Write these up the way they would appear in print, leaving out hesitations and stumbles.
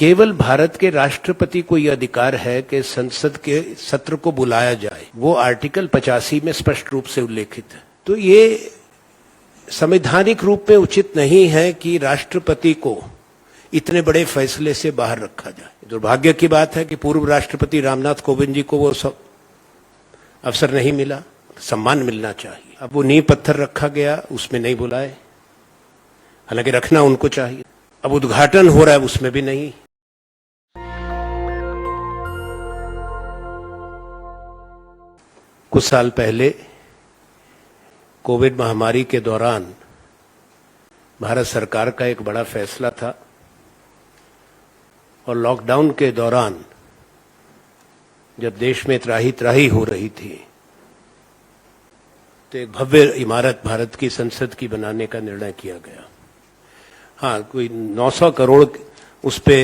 केवल भारत के राष्ट्रपति को यह अधिकार है कि संसद के सत्र को बुलाया जाए, वो आर्टिकल 85 में स्पष्ट रूप से उल्लेखित है। तो ये संवैधानिक रूप में उचित नहीं है कि राष्ट्रपति को इतने बड़े फैसले से बाहर रखा जाए। दुर्भाग्य की बात है कि पूर्व राष्ट्रपति रामनाथ कोविंद जी को वो सब अवसर नहीं मिला, सम्मान मिलना चाहिए। अब वो नींव पत्थर रखा गया, उसमें नहीं बुलाए, हालांकि रखना उनको चाहिए। अब उद्घाटन हो रहा है, उसमें भी नहीं। कुछ साल पहले कोविड महामारी के दौरान भारत सरकार का एक बड़ा फैसला था और लॉकडाउन के दौरान जब देश में त्राही हो रही थी तो एक भव्य इमारत भारत की संसद की बनाने का निर्णय किया गया। हाँ, कोई 900 करोड़ उस पे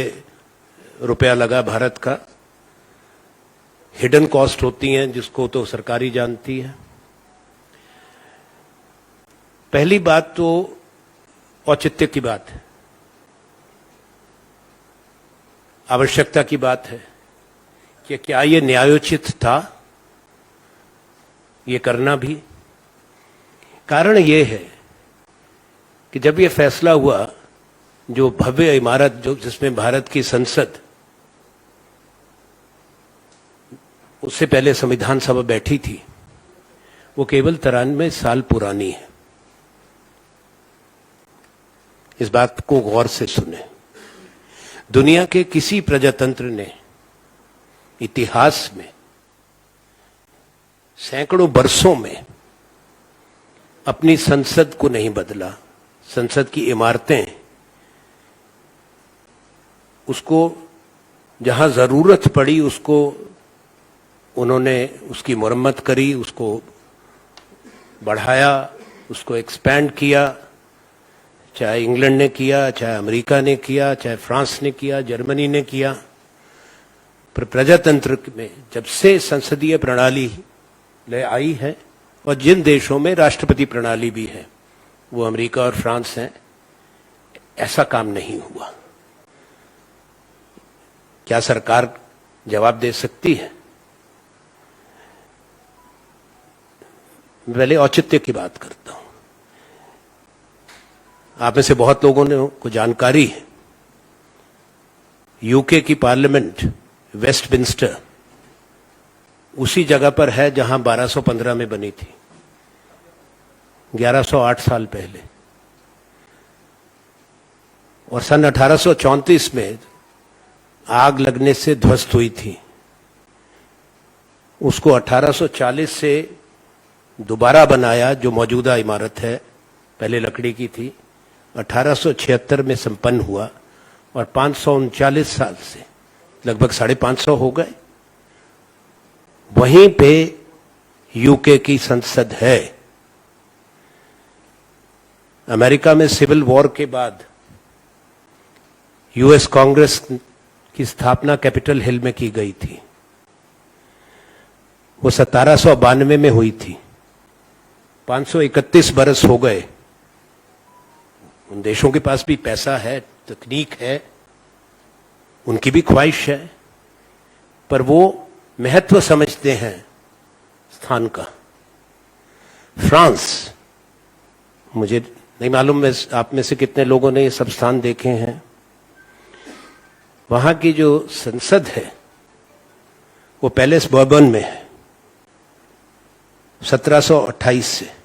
रुपया लगा भारत का। हिडन कॉस्ट होती हैं जिसको तो सरकारी जानती है। पहली बात तो औचित्य की बात है, आवश्यकता की बात है कि क्या ये न्यायोचित था ये करना भी। कारण ये है कि जब ये फैसला हुआ, जो भव्य इमारत जो जिसमें भारत की संसद, उससे पहले संविधान सभा बैठी थी, वो केवल 93 साल पुरानी है। इस बात को गौर से सुने। दुनिया के किसी प्रजातंत्र ने इतिहास में सैकड़ों वर्षों में अपनी संसद को नहीं बदला। संसद की इमारतें, उसको जहां जरूरत पड़ी उसको उन्होंने उसकी मुरम्मत करी, उसको बढ़ाया, उसको एक्सपैंड किया। चाहे इंग्लैंड ने किया, चाहे अमेरिका ने किया, चाहे फ्रांस ने किया, जर्मनी ने किया। पर प्रजातंत्र में जब से संसदीय प्रणाली ले आई है, और जिन देशों में राष्ट्रपति प्रणाली भी है, वो अमेरिका और फ्रांस हैं, ऐसा काम नहीं हुआ। क्या सरकार जवाब दे सकती है? पहले औचित्य की बात करता हूं। आप में से बहुत लोगों ने को जानकारी है, यूके की पार्लियामेंट वेस्टमिंस्टर उसी जगह पर है जहां 1215 में बनी थी, 1108 साल पहले। और सन 1834 में आग लगने से ध्वस्त हुई थी। उसको 1840 से दोबारा बनाया, जो मौजूदा इमारत है, पहले लकड़ी की थी। 1876 में संपन्न हुआ और 539 साल से लगभग 550 हो गए। वहीं पे यूके की संसद है। अमेरिका में सिविल वॉर के बाद यूएस कांग्रेस की स्थापना कैपिटल हिल में की गई थी। वो 1792 में हुई थी। 531 बरस हो गए। उन देशों के पास भी पैसा है, तकनीक है, उनकी भी ख्वाहिश है, पर वो महत्व समझते हैं स्थान का। फ्रांस, मुझे नहीं मालूम आप में से कितने लोगों ने ये सब स्थान देखे हैं। वहां की जो संसद है वो पैलेस बर्बन में है, 1728 से।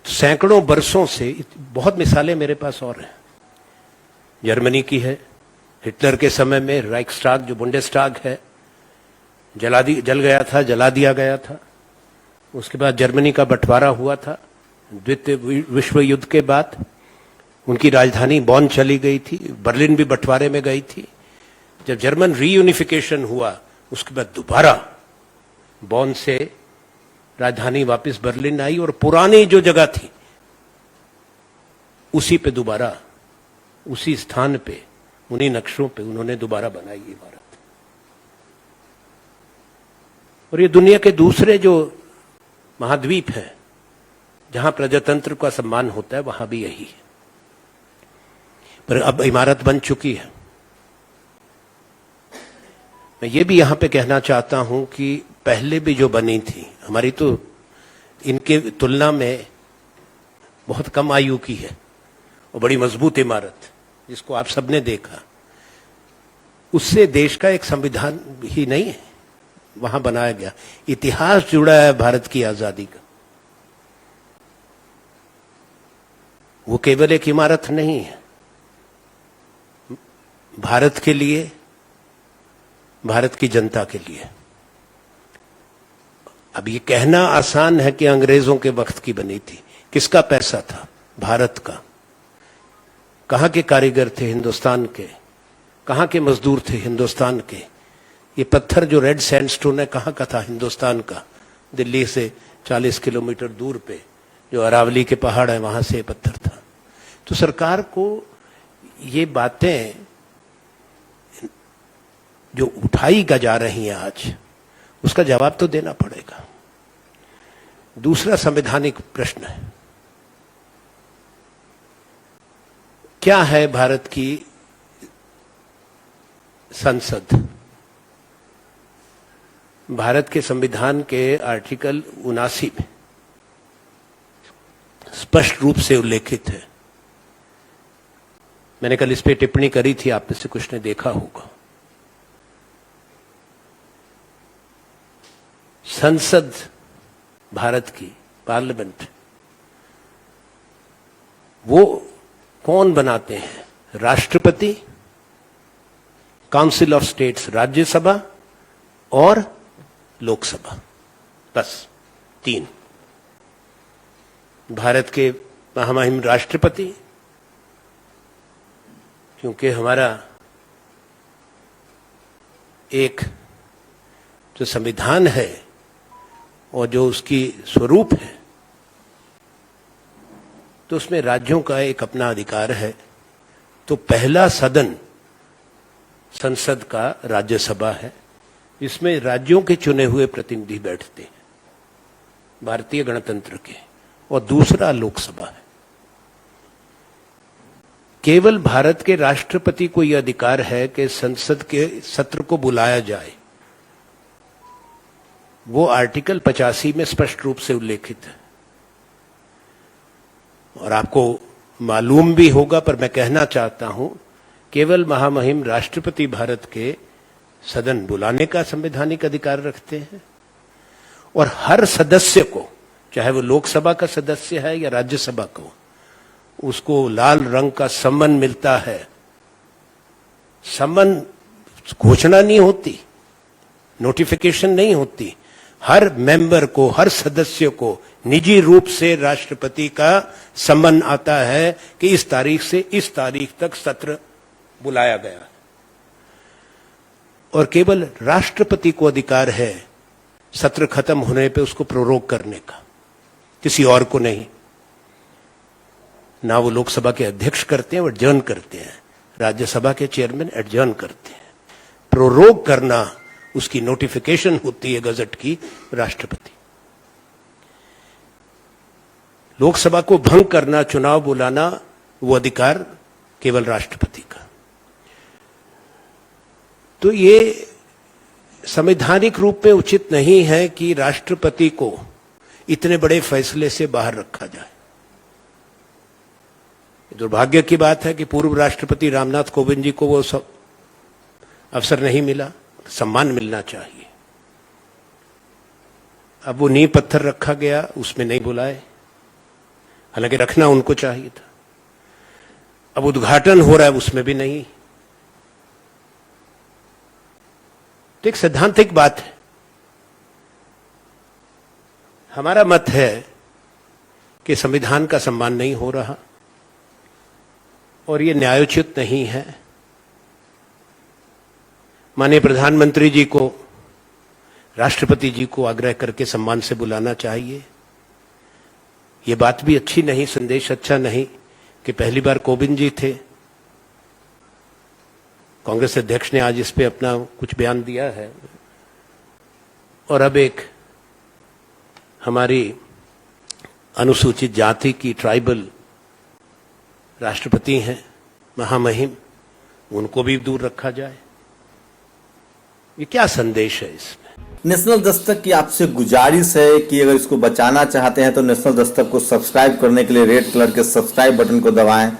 सैकड़ों वर्षों से, बहुत मिसालें मेरे पास और हैं। जर्मनी की है, हिटलर के समय में राइक्सटाग, जो बुंडेस्टाग है, जल गया था, जला दिया गया था। उसके बाद जर्मनी का बंटवारा हुआ था द्वितीय विश्व युद्ध के बाद। उनकी राजधानी बॉन चली गई थी, बर्लिन भी बंटवारे में गई थी। जब जर्मन रीयूनिफिकेशन हुआ, उसके बाद दोबारा बॉन से राजधानी वापस बर्लिन आई, और पुरानी जो जगह थी उसी पे दोबारा, उसी स्थान पे, उन्हीं नक्शों पे उन्होंने दोबारा बनाई इमारत। और ये दुनिया के दूसरे जो महाद्वीप है जहां प्रजातंत्र का सम्मान होता है, वहां भी यही है। पर अब इमारत बन चुकी है। मैं ये भी यहां पे कहना चाहता हूं कि पहले भी जो बनी थी, हमारी तो इनके तुलना में बहुत कम आयु की है और बड़ी मजबूत इमारत जिसको आप सबने देखा, उससे देश का एक संविधान ही नहीं है वहां बनाया गया। इतिहास जुड़ा है भारत की आजादी का। वो केवल एक इमारत नहीं है, भारत के लिए, भारत की जनता के लिए। अब ये कहना आसान है कि अंग्रेजों के वक्त की बनी थी। किसका पैसा था? भारत का। कहां के कारीगर थे? हिंदुस्तान के। कहां के मजदूर थे? हिंदुस्तान के। ये पत्थर जो रेड सैंडस्टोन है कहां का था? हिंदुस्तान का। दिल्ली से 40 किलोमीटर दूर पे जो अरावली के पहाड़ है वहां से पत्थर था। तो सरकार को ये बातें जो उठाई जा रही हैं आज, उसका जवाब तो देना पड़ेगा। दूसरा संवैधानिक प्रश्न है, क्या है भारत की संसद? भारत के संविधान के आर्टिकल 79 में स्पष्ट रूप से उल्लेखित है। मैंने कल इस पे टिप्पणी करी थी, आप में से कुछ ने देखा होगा। संसद भारत की, पार्लियामेंट, वो कौन बनाते हैं? राष्ट्रपति, काउंसिल ऑफ स्टेट्स राज्यसभा और लोकसभा, बस 3। भारत के महामहिम राष्ट्रपति, क्योंकि हमारा एक जो संविधान है और जो उसकी स्वरूप है, तो उसमें राज्यों का एक अपना अधिकार है। तो पहला सदन संसद का राज्यसभा है, इसमें राज्यों के चुने हुए प्रतिनिधि बैठते हैं, भारतीय गणतंत्र के। और दूसरा लोकसभा है। केवल भारत के राष्ट्रपति को यह अधिकार है कि संसद के सत्र को बुलाया जाए। वो आर्टिकल 85 में स्पष्ट रूप से उल्लेखित है। और आपको मालूम भी होगा, पर मैं कहना चाहता हूं, केवल महामहिम राष्ट्रपति भारत के सदन बुलाने का संवैधानिक अधिकार रखते हैं। और हर सदस्य को, चाहे वो लोकसभा का सदस्य है या राज्यसभा को, उसको लाल रंग का सम्मन मिलता है। सम्मन घोषणा नहीं होती, नोटिफिकेशन नहीं होती। हर मेंबर को, हर सदस्य को निजी रूप से राष्ट्रपति का सम्मन आता है कि इस तारीख से इस तारीख तक सत्र बुलाया गया। और केवल राष्ट्रपति को अधिकार है सत्र खत्म होने पे उसको प्रोरोग करने का, किसी और को नहीं। ना वो लोकसभा के अध्यक्ष करते हैं, वो एडजर्न करते हैं। राज्यसभा के चेयरमैन एडजर्न करते हैं। प्रोरोग करना, उसकी नोटिफिकेशन होती है गजट की, राष्ट्रपति। लोकसभा को भंग करना, चुनाव बुलाना, वो अधिकार केवल राष्ट्रपति का। तो ये संवैधानिक रूप में उचित नहीं है कि राष्ट्रपति को इतने बड़े फैसले से बाहर रखा जाए। दुर्भाग्य की बात है कि पूर्व राष्ट्रपति रामनाथ कोविंद जी को वो सब अवसर नहीं मिला। सम्मान मिलना चाहिए। अब वो नींव पत्थर रखा गया, उसमें नहीं बुलाए, हालांकि रखना उनको चाहिए था। अब उद्घाटन हो रहा है, उसमें भी नहीं। तो एक सैद्धांतिक बात है। हमारा मत है कि संविधान का सम्मान नहीं हो रहा और ये न्यायोचित नहीं है। माननीय प्रधानमंत्री जी को, राष्ट्रपति जी को आग्रह करके सम्मान से बुलाना चाहिए। ये बात भी अच्छी नहीं, संदेश अच्छा नहीं कि पहली बार कोविंद जी थे। कांग्रेस अध्यक्ष ने आज इस पे अपना कुछ बयान दिया है। और अब एक हमारी अनुसूचित जाति की ट्राइबल राष्ट्रपति हैं, महामहिम, उनको भी दूर रखा जाए। ये क्या संदेश है इसमें? नेशनल दस्तक की आपसे गुजारिश है कि अगर इसको बचाना चाहते हैं तो नेशनल दस्तक को सब्सक्राइब करने के लिए रेड कलर के सब्सक्राइब बटन को दबाएं,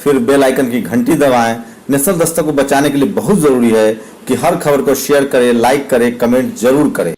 फिर बेल आइकन की घंटी दबाएं। नेशनल दस्तक को बचाने के लिए बहुत जरूरी है कि हर खबर को शेयर करें, लाइक करें, कमेंट जरूर करें।